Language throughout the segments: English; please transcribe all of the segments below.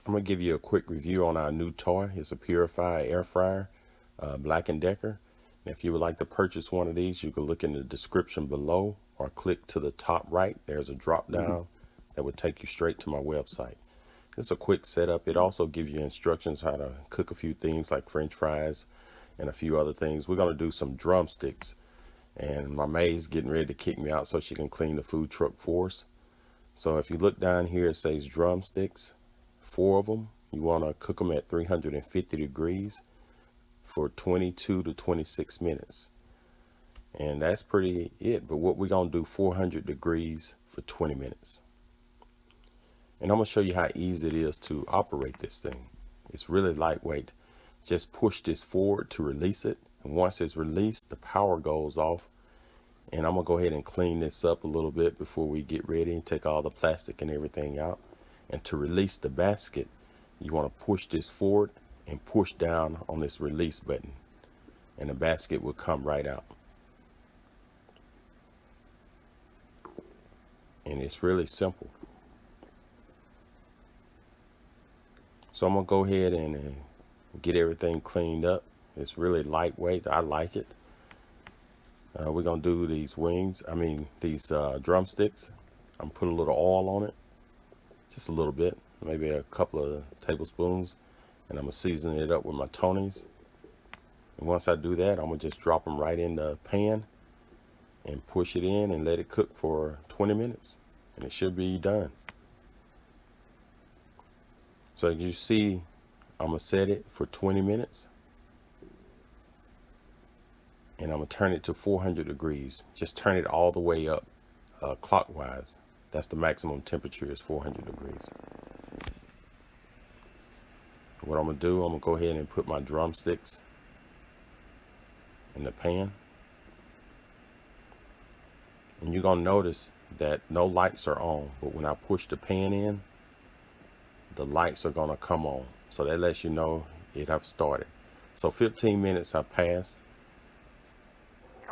I'm gonna give you a quick review on our new toy. It's a Purify air fryer, Black & Decker. And if you would like to purchase one of these, you can look in the description below or click to the top right. There's a drop down that would take you straight to my website. It's a quick setup. It also gives you instructions how to cook a few things like French fries and a few other things. We're gonna do some drumsticks, and my maid's getting ready to kick me out so she can clean the food truck for us. So if you look down here, it says drumsticks, 4 of them. You want to cook them at 350 degrees for 22 to 26 minutes. And that's pretty it. But what we're going to do, 400 degrees for 20 minutes. And I'm going to show you how easy it is to operate this thing. It's really lightweight. Just push this forward to release it. And once it's released, the power goes off. And I'm going to go ahead and clean this up a little bit before we get ready and take all the plastic and everything out. And to release the basket, you want to push this forward and push down on this release button. And the basket will come right out. And it's really simple. So I'm going to go ahead and get everything cleaned up. It's really lightweight. I like it. We're going to do these these drumsticks. I'm putting a little oil on it, just a little bit, maybe a couple of tablespoons, and I'm going to season it up with my Tony's. And once I do that, I'm going to just drop them right in the pan and push it in and let it cook for 20 minutes, and it should be done. So as you see, I'm going to set it for 20 minutes. And I'm going to turn it to 400 degrees. Just turn it all the way up clockwise. That's the maximum temperature, is 400 degrees. What I'm going to do, I'm going to go ahead and put my drumsticks in the pan. And you're going to notice that no lights are on. But when I push the pan in, the lights are going to come on. So that lets you know it have started. So 15 minutes have passed.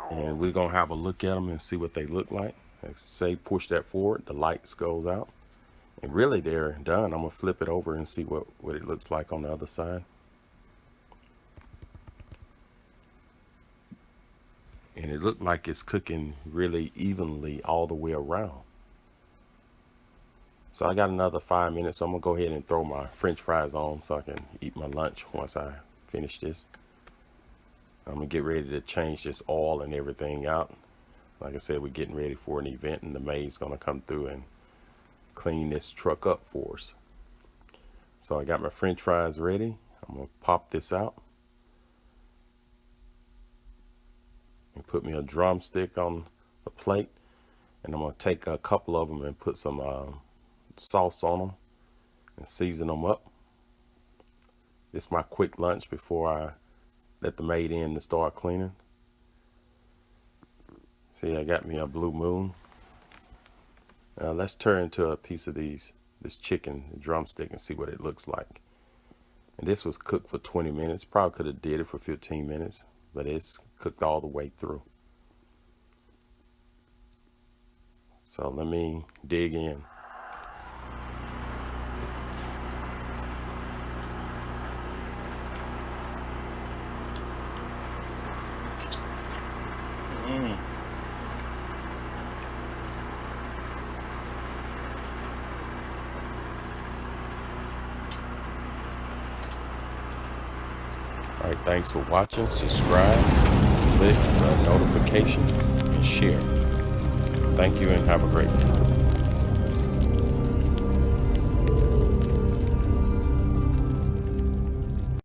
And we're going to have a look at them and see what they look like. Say push that forward, the lights goes out. And really they're done. I'm going to flip it over and see what it looks like on the other side. And it looked like it's cooking really evenly all the way around. So I got another 5 minutes. So I'm going to go ahead and throw my French fries on so I can eat my lunch once I finish this. I'm going to get ready to change this oil and everything out. Like I said, we're getting ready for an event, and the maid's going to come through and clean this truck up for us. So I got my French fries ready. I'm going to pop this out and put me a drumstick on the plate. And I'm going to take a couple of them and put some sauce on them and season them up. This is my quick lunch before I let the maid in to start cleaning. See, I got me a Blue Moon. Now let's turn to a piece of this chicken drumstick and see what it looks like. And this was cooked for 20 minutes. Probably could have did it for 15 minutes, but it's cooked all the way through. So let me dig in. All right, thanks for watching. Subscribe, click the notification, and share. Thank you and have a great day.